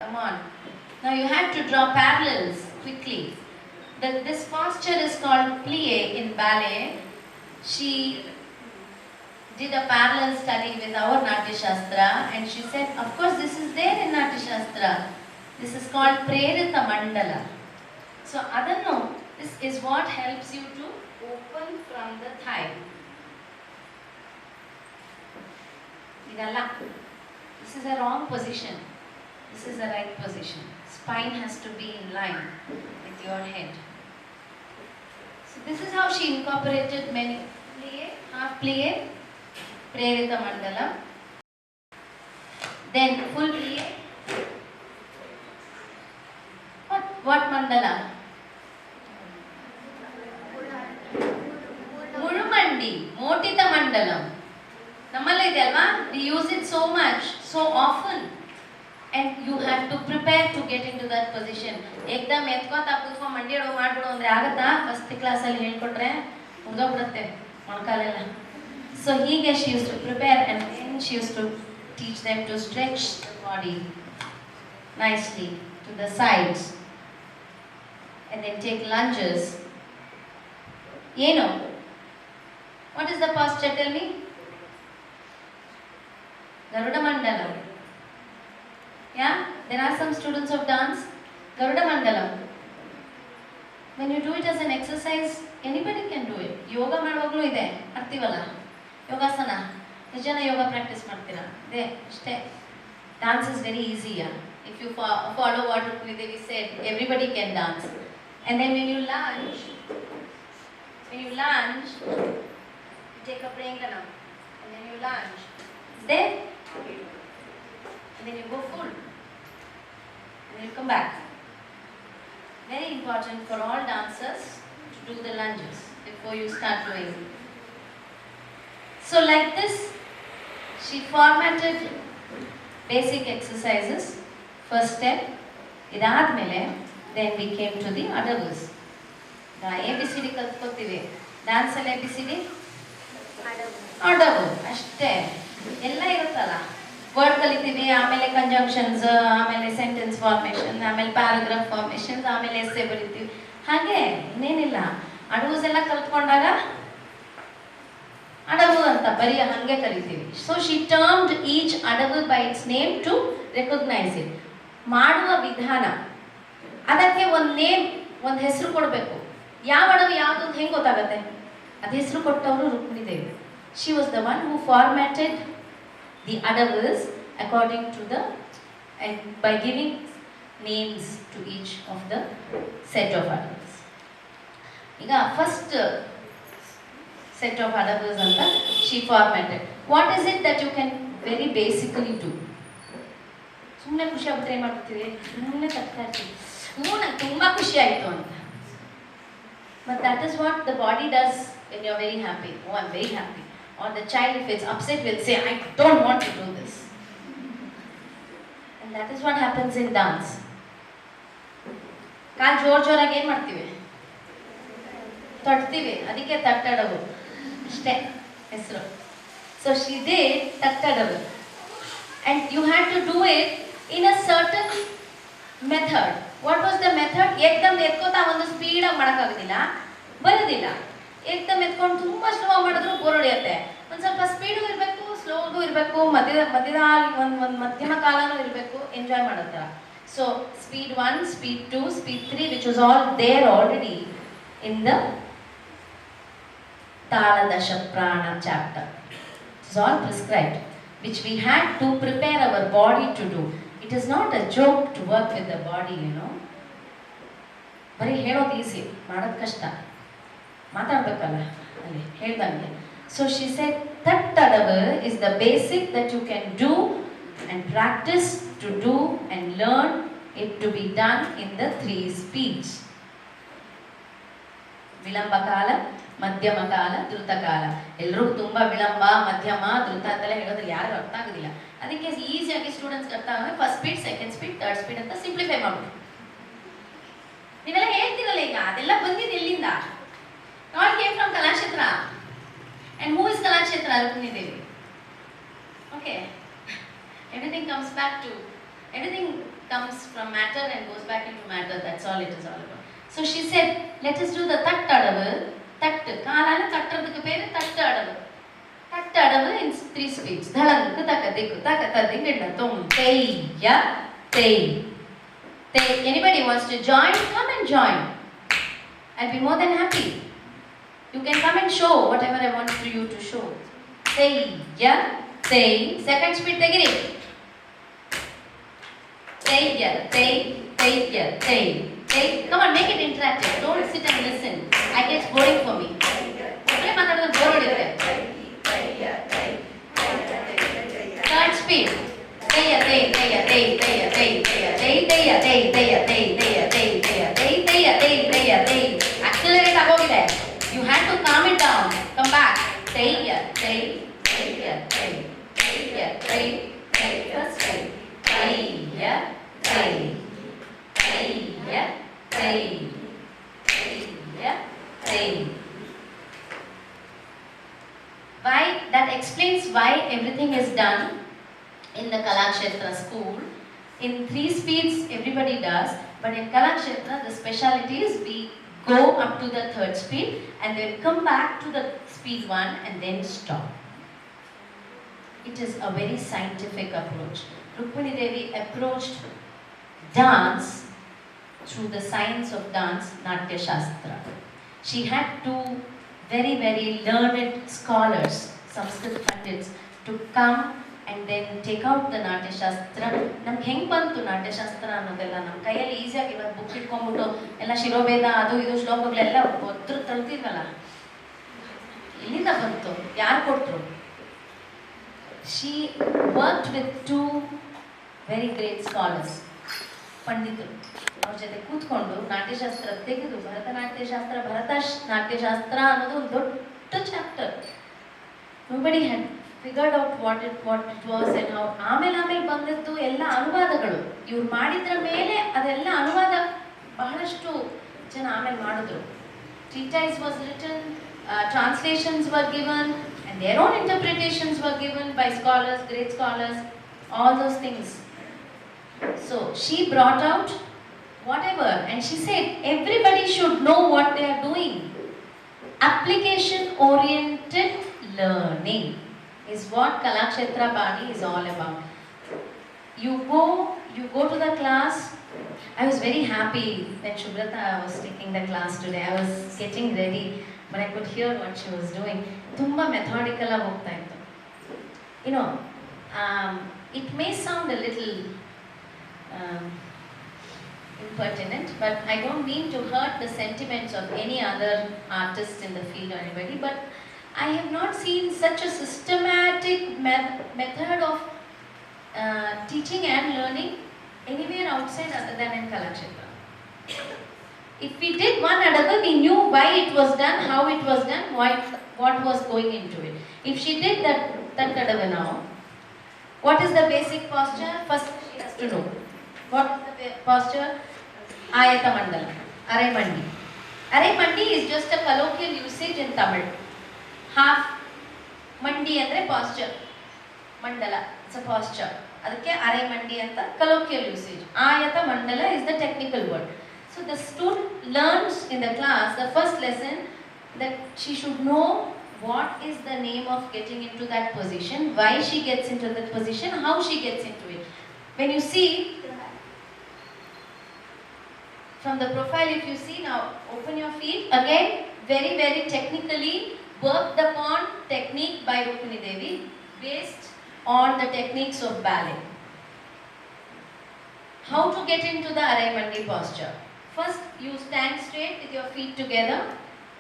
Come on. Now you have to draw parallels quickly. This posture is called plie in ballet. She did a parallel study with our Natya Shastra and she said, of course this is there in Natya Shastra. This is called Prerita Mandala. So Adanno, this is what helps you to open from the thigh. Idalla. This is a wrong position. This is the right position. Spine has to be in line with your head. So this is how she incorporated many plie, half plie, Prerita Mandala. Then full plie. What mandala? Murumandi, Motita Mandalam. Nammalla ide alva? We use it so much, so often. And you have to prepare to get into that position. Ekdam etkota ಕೂತ್ಕೊಂಡು ಮಂಡಿ ಅಡೋ ಮಾಡ್ಬಿಡು ಅಂದ್ರೆ ಆಗತ್ತಾ? First class ಅಲ್ಲಿ ಹೇಳ್ಕೊಟ್ರೆ ಮುಗ್ದೋಗ್ಬಿಡುತ್ತೆ ಮೊಣಕಾಲೆಲ್ಲ. So hige she used to prepare and then she used to teach them to stretch the body nicely to the sides and then take lunges. What is the posture? Tell me. Garuda Mandalam. Yeah, there are some students of dance. Garuda Mandalam. When you do it as an exercise, anybody can do it. Yoga ಮಾಡುವಾಗಲೂ ಇದೆ ಮಾಡ್ತೀವಲ್ಲ ಯೋಗಾಸನ ಎಷ್ಟು ಜನ ಯೋಗ practice ಮಾಡ್ತೀರಾ ಅದೇ ಅಷ್ಟೇ dance is very easy. If you follow what Devi said, everybody can dance. And then when you lunge, you take a pranganam and then you lunge. Then and then you go full. And then you come back. Very important for all dancers to do the lunges before you start doing. So like this, she formatted basic exercises. First step, idadmele, then we came to the adavus. The ABCD kaltkotive. Dance alle ABCD? Adavu. Ashte. Ella iruttala. Word ಕಲಿತೀವಿ, ಆಮೇಲೆ conjunctions, ಆಮೇಲೆ sentence formation, ಆಮೇಲೆ paragraph formations, ಆಮೇಲೆ essay ಬರಿತೀವಿ. ಹಾಗೆ ಇನ್ನೇನಿಲ್ಲ. ಅಡವುಸ್ ಎಲ್ಲ ಕಲ್ತ್ಕೊಂಡಾಗ ಅಡವು ಅಂತ ಬರೀ ಹಾಗೆ ಕಲಿತೀವಿ. So she termed each adavu by its name to recognise it. ಮಾಡುವ ವಿಧಾನ, ಅದಕ್ಕೆ ಒಂದು ನೇಮ್, ಒಂದು ಹೆಸರು ಕೊಡಬೇಕು. ಯಾವ ಅಡವು ಯಾವುದು ಅಂತ ಹೆಂಗೆ ಗೊತ್ತಾಗತ್ತೆ? ಅದು ಹೆಸರು ಕೊಟ್ಟವರು Rukmidevi. She was the one who formatted the adavus according to the and by giving names to each of the set of adavus. Iga first set of adavus anta she formatted. What is it that you can very basically do? ಸುಮ್ಮನೆ ಖುಷಿ ಆಗ್ಬಿಟ್ರೆ ಏನು ಮಾಡ್ತೀವಿ? ಸುಮ್ಮನೆ ತಗ್ತಾ ಇರ್ತೀವಿ. ನಂಗೆ ತುಂಬ ಖುಷಿ ಆಯಿತು ಅಂತ. But that is what the body does when you are very happy. Oh, I am very happy. Or the child, if it's upset, will say, I don't want to do this. And that is what happens in dance. ಕಾಲು ಜೋರಾಗಿ ಏನು ಮಾಡ್ತೀವಿ? ತಟ್ತೀವಿ. ಅದಕ್ಕೆ ತಟ್ಟಡವು ಅಷ್ಟೇ ಹೆಸರು. So she did ತಟ್ಟಡವು. And you had to do it in a certain method. What was the method? ಏಕದಮ್ ಎತ್ಕೋತಾ ಒಂದು ಸ್ಪೀಡಾಗಿ ಮಾಡೋಕ್ಕಾಗೋದಿಲ್ಲ, ಬರೋದಿಲ್ಲ. ಏಕದಮ್ ಎತ್ಕೊಂಡು ತುಂಬ ಸ್ಲೋ ಮಾಡಿದ್ರು ಬೋರ್ ಹೊಡೆಯುತ್ತೆ. ಒಂದು ಸ್ವಲ್ಪ ಸ್ಪೀಡು ಇರಬೇಕು, ಸ್ಲೋಗೂ ಇರಬೇಕು, ಮಧ್ಯದ ಒಂದು ಮಧ್ಯಮ ಕಾಲನೂ ಇರಬೇಕು, ಎಂಜಾಯ್ ಮಾಡೋ. So speed 1, speed 2, speed 3 which was all there already in the ತಾಳದಶ ಪ್ರಾಣ chapter. It is all prescribed which we had to prepare our body to do. It is not a joke to work with the body, ಬರೀ ಹೇಳೋದು easy, ಮಾಡೋದು ಕಷ್ಟ. ಮಾತಾಡ್ಬೇಕಲ್ಲ ಅಲ್ಲಿ ಹೇಳ್ದಂಗೆ. So she said ತಟ್ಟಡವು is the basic that you can do and practice to do and learn it to be done in the 3 speeds. ವಿಳಂಬ ಕಾಲ, ಮಧ್ಯಮ ಕಾಲ, ದ್ರುತ ಕಾಲ. ಎಲ್ಲರೂ ತುಂಬಾ ವಿಳಂಬ, ಮಧ್ಯಮ, ದ್ರುತ ಅಂತೆಲ್ಲ ಹೇಳೋದ್ರಲ್ಲಿ ಯಾರಿಗೂ ಅರ್ಥ ಆಗೋದಿಲ್ಲ. ಅದಕ್ಕೆ ಈಸಿಯಾಗಿ ಸ್ಟೂಡೆಂಟ್ಸ್ ಅರ್ಥ ಆಗ first speed, second speed, third speed ಅಂತ ಸಿಂಪ್ಲಿಫೈ ಮಾಡ್ಬಿಟ್ಟು ನೀವೆಲ್ಲ ಹೇಳ್ತಿರಲ್ಲ. ಈಗ ಅದೆಲ್ಲ ಬಂದಿದ್ದು ಎಲ್ಲಿಂದ? God came from Kalakshetra. And who is Kalakshetra? Rukmini Devi. Okay. Everything comes back to, everything comes from matter and goes back into matter. That's all it is all about. So she said, let us do the tattu adavu. Tattu. Kaalana tattradukku peru tattu adavu. Tattu adavu in 3 speeds. Dhalanku takadikku takatadinginda tum teiya tei. Tei. Anybody wants to join? Come and join. I'll be more than happy. You can come and show whatever I want for you to show. Teiya tei. Second speed tegiri. Teiya tei. Teiya tei. Tei. Come on, make it interactive. Don't sit and listen. I get boring for me. Third speed. Teiya tei. Teiya tei. Teiya tei. Teiya tei. Teiya tei. Teiya tei. Teiya tei. Teiya tei. Teiya tei. Teiya tei. Accelerate agogide. You had to calm it down. Come back. Teiya tei. Teiya tei. Teiya tei. First speed. Teiya tei. Teiya tei. Teiya tei. Why? That explains why everything is done in the Kalakshetra school. In 3 speeds everybody does, but in Kalakshetra the speciality is we go up to the 3rd speed and then come back to the speed 1 and then stop. It is a very scientific approach. Rukmini Devi approached dance through the science of dance, Natya Shastra. She had 2 very, very learned scholars, Sanskrit Pandits, to come and then take out the Natya Shastra. Namge heng bantu Natya Shastra annodella nam kayalli easy agi ivat book itkonbiಟ್ಟು ಎಲ್ಲ ಶಿರೋವೇದ ಅದು ಇದು ಶ್ಲೋಕಗಳೆಲ್ಲ ಒತ್ತು ತಳ್ತಿದ್ವಲ್ಲ, ಎಲ್ಲಿಂದ ಬಂತು, ಯಾರು ಕೊಟ್ಟರು? She worked with 2 very great scholars, ಪಂಡಿತರು. ಅವ್ರ ಜೊತೆ ಕೂತ್ಕೊಂಡು ನಾಟ್ಯಶಾಸ್ತ್ರ ತೆಗೆದು ಭರತನಾಟ್ಯಶಾಸ್ತ್ರ ಭರತನಾಟ್ಯಶಾಸ್ತ್ರ ಅನ್ನೋದು ಒಂದು ದೊಡ್ಡ chapter. Nobody had figured out what it was and how. ಆಮೇಲೆ ಬಂದಿದ್ದು ಎಲ್ಲ ಅನುವಾದಗಳು. ಇವ್ರು ಮಾಡಿದ್ರ ಮೇಲೆ ಅದೆಲ್ಲ ಅನುವಾದ ಬಹಳಷ್ಟು ಜನ ಆಮೇಲೆ ಮಾಡಿದ್ರು. Treatise was written, translations were given, and their own interpretations were given by scholars, great scholars, all those things. So she brought out whatever, and she said everybody should know what they are doing. Application oriented learning is what Kalakshetra Bani is all about. You go to the class. I was very happy that Shubrata was taking the class today. I was getting ready, but I could hear what she was doing. Tumba methodical ಆಗಿ ಹೋಗ್ತಾ ಇತ್ತು. You know, it may sound a little impertinent, but I don't mean to hurt the sentiments of any other artist in the field or anybody, but I have not seen such a systematic method of teaching and learning anywhere outside other than in Kalakshetra. If we did one adavu, we knew why it was done, how it was done, what was going into it. If she did that adavu now, what is the basic posture? First she has to know. What is the posture? Ayata Mandala, Arai Mandi. Arai Mandi is just a colloquial usage in Tamil. Half Mandi andre posture. Mandala, it's a posture. Adakke Arai Mandi anta colloquial usage. Ayata Mandala is the technical word. So the student learns in the class, the first lesson, that she should know what is the name of getting into that position, why she gets into that position, how she gets into it. When you see from the profile, if you see now, open your feet again, very, very technically worked upon technique by Rukmini Devi based on the techniques of ballet. How to get into the Arai Mandi posture? First, you stand straight with your feet together.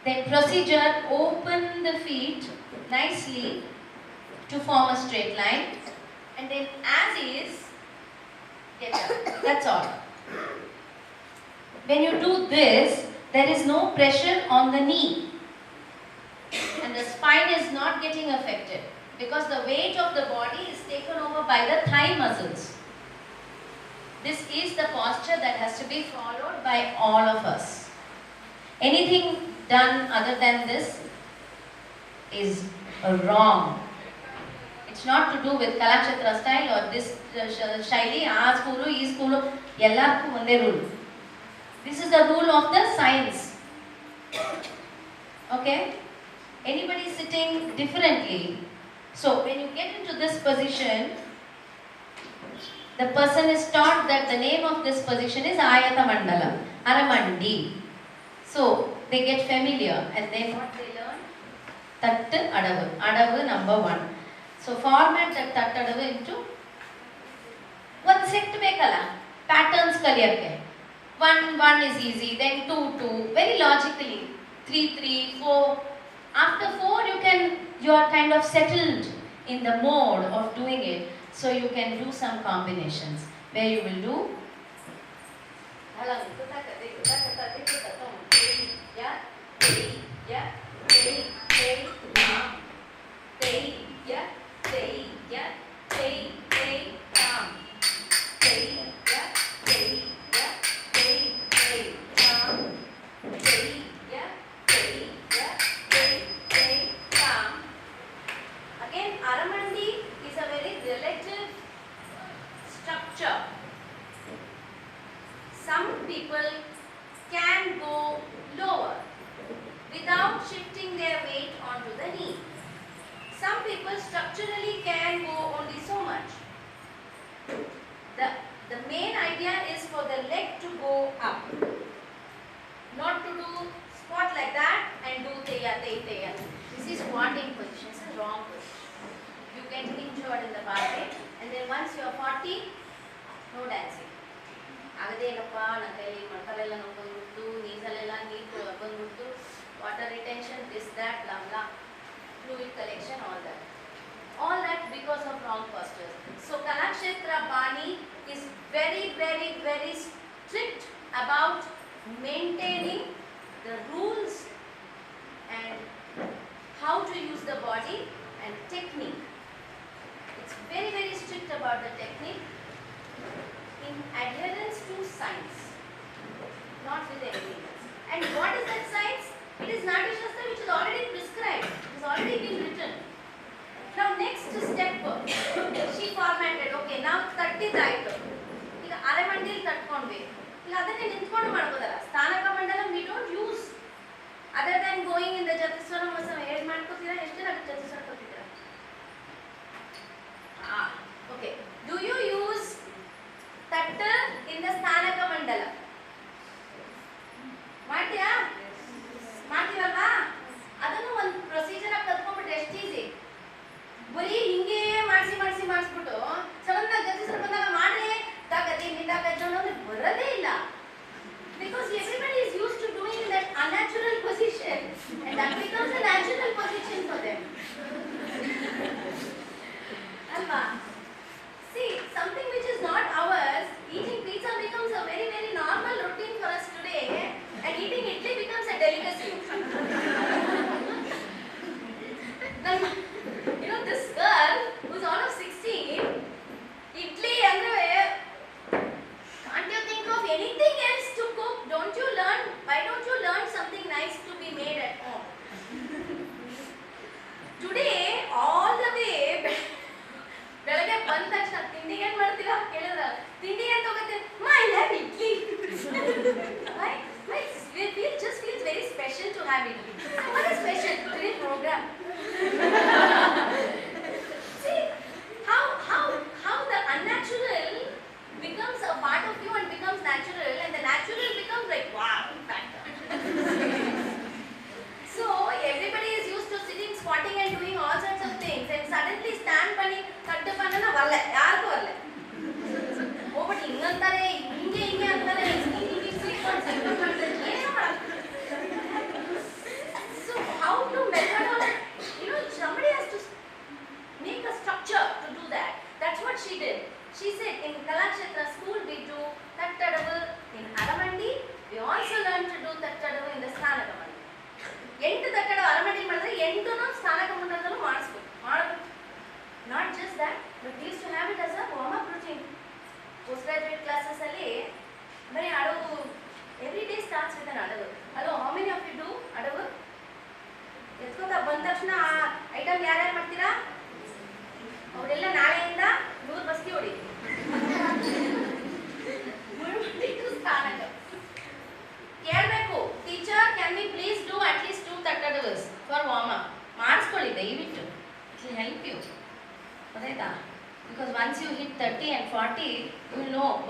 Then procedure, open the feet nicely to form a straight line. And then as is, get up. That's all. When you do this, there is no pressure on the knee. And the spine is not getting affected because the weight of the body is taken over by the thigh muscles. This is the posture that has to be followed by all of us. Anything done other than this is wrong. It It's not to do with Kalakshetra style or this shaili, aa school, ee school, ellarku onde rule. This is the rule of the science. Okay? Anybody sitting differently. So when you get into this position, the person is taught that the name of this position is Ayata Mandala, Aramandi. So they get familiar, and then what they learn? Tattu Adavu. Adavu number 1. So format that Tattu Adavu into one set bekala. Patterns kaliyake. 1 is easy, then 2, very logically. 3, 4. After 4 you are kind of settled in the mode of doing it. So you can do some combinations where you will do Again, Aramandi is a very relative structure. Some people can go lower without shifting their weight onto the knee. Some people structurally can go only so much. The main idea is for the leg to go up, not to do squat like that and do teya. This is squatting position. It's a wrong position. You get injured in the basket, and then once you are 40, no dancing. Agadenappa na kai makalella nokkondu neezalella neeru bandu water retention, this that blah blah, fluid collection, all that because of wrong postures. So Kalakshetra Bani is very strict about maintaining the rules and how to use the body and technique. It's very strict about the technique in adherence to science, not with anything else. And what is that science? It is Natya Shastra, which is already prescribed. It has already been written. Now next step, she formatted. Okay, now 30 ಆಯ್ತು. ಈಗ ಅರೆಮಂಡಿಲ್ ತಟ್ಕೊಂಡ್ಬೇಕು. ಈಗ ಅದನ್ನೇ ನಿಂತ್ಕೊಂಡು ಮಾಡ್ಬೋದಲ್ಲ. ಸ್ಥಾನಕ ಮಂಡಲ we don't use. Other than going in the Jatiswara Masam, ಹೇಗೆ ಮಾಡ್ಕೋತೀರಾ? ಎಷ್ಟು ಜನ Jatiswara ಕೊಟ್ಟಿದ್ದೀರಾ? Okay. Do you use tattu in the sthanaka mandala? ಮಾಡ್ತೀರಾ? ಮಾಡ್ತೀರಲ್ವಾ? ಅದನ್ನು ಒಂದು ಪ್ರೊಸೀಜರ್ ಆಗಿ ಕಲ್ತ್ಕೊಂಡ್ಬಿಟ್ರೆ ಎಷ್ಟು ಈಸಿ. ಬರೀ ಹಿಂಗೆ ಮಾಡಿಸ್ಬಿಟ್ಟು ಸಡನ್ ಆಗಿ Jatiswara ಬಂದಾಗ ಮಾಡ್ರಿ ತಾಕತಿ ನಿಂದಾಗ ಅನ್ನೋದು ಬರೋದೇ ಇಲ್ಲ. Because everybody is used to doing in that unnatural position, and that becomes a natural position for them. See, something which is not ours, eating pizza becomes a very normal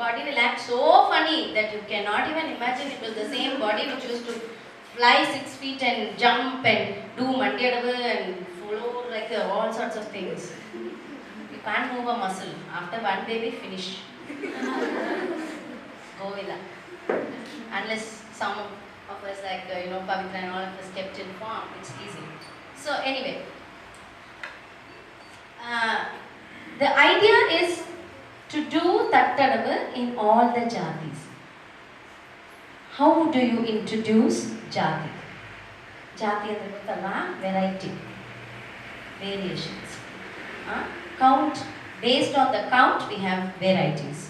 body will act so funny that you cannot even imagine it was the same body which used to fly 6 feet and jump and do mandiyadavu and flow like all sorts of things. You can't move a muscle. After one baby, finish. Govila. Unless some of us like, Pavitra and all of us kept in form, it's easy. So anyway, the idea is to do tattadavu in all the jatis. How do you introduce jati? Jati andre gottalla, variety, variations. Count, based on the count we have varieties.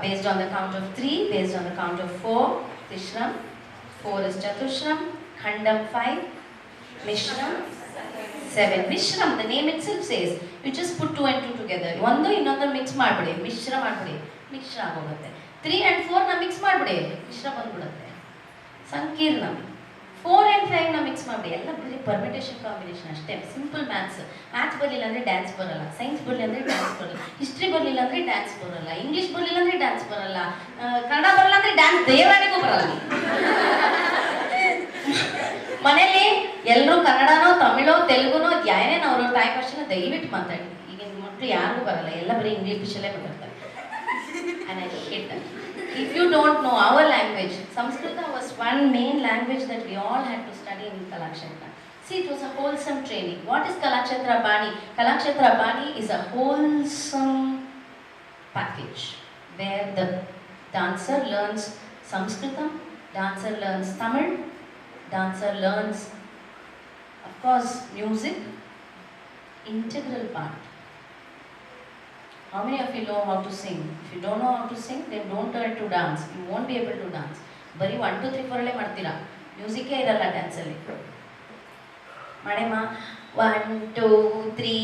Based on the count of 3, based on the count of 4, Trishram, 4 is Chatushram, Khandam 5, Mishram 7. Mishram, the name itself says, you just put 2 and 2 together. Ondu innondu mix ಮಾಡ್ಬಿಡಿ, ಮಿಶ್ರ ಮಾಡ್ಬಿಡಿ, ಮಿಶ್ರ ಆಗೋಗುತ್ತೆ. 3 and 4 ನ mix ಮಾಡ್ಬಿಡಿ, ಮಿಶ್ರ ಬಂದ್ಬಿಡುತ್ತೆ. ಸಂಕೀರ್ಣ 4 and 5 ನ mix ಮಾಡಿ ಎಲ್ಲ ಬರೀ ಪರ್ಮಿಟೇಷನ್ ಕಾಂಬಿನೇಷನ್ ಅಷ್ಟೇ. ಸಿಂಪಲ್ ಮ್ಯಾಥ್ಸ್ ಬರಲಿಲ್ಲ ಅಂದರೆ ಡ್ಯಾನ್ಸ್ ಬರಲ್ಲ, ಸೈನ್ಸ್ ಬರಲಿಲ್ಲ ಅಂದರೆ ಡ್ಯಾನ್ಸ್ ಬರಲ್ಲ, ಹಿಸ್ಟ್ರಿ ಬರಲಿಲ್ಲ ಅಂದರೆ ಡ್ಯಾನ್ಸ್ ಬರಲ್ಲ, ಇಂಗ್ಲೀಷ್ ಬರಲಿಲ್ಲ ಅಂದರೆ ಡ್ಯಾನ್ಸ್ ಬರಲ್ಲ, ಕನ್ನಡ ಬರಲ್ಲ ಅಂದರೆ ಡ್ಯಾನ್ಸ್ ದೇವರಾಣಿಗೂ ಬರಲ್ಲ. ಮನೇಲಿ ಎಲ್ಲರೂ ಕನ್ನಡನೋ ತಮಿಳೋ ತೆಲುಗುನೋ ಏನೇನು ಅವ್ರವ್ರ ತಾಯಿ ಭಾಷೆನ ದಯವಿಟ್ಟು ಮಾತಾಡಿ. ಈಗಿನ ಮಕ್ಕಳು ಯಾರಿಗೂ ಬರಲ್ಲ, ಎಲ್ಲ ಬರೀ ಇಂಗ್ಲೀಷಲ್ಲೇ ಮಾತಾಡ್ತಾರೆ. And I hate that. If you don't know our language, Samskrita was one main language that we all had to study in Kalakshetra. See, it was a wholesome training. What is Kalakshetra Bani? Kalakshetra Bani is a wholesome package where the dancer learns Sanskritam, dancer learns Tamil, dancer learns, of course, music, integral part. How many of you know how to sing? If you don't know how to sing, then don't try to dance. You won't be able to dance. ಬರೀ 1 2 3 4 ಅಲ್ಲೇ ಮಾಡ್ತೀರಾ, ಮ್ಯೂಸಿಕ್ಕೇ ಇರಲ್ಲ ಡ್ಯಾನ್ಸಲ್ಲಿ. ಮಾಡೇಮ್ಮ 1 2 3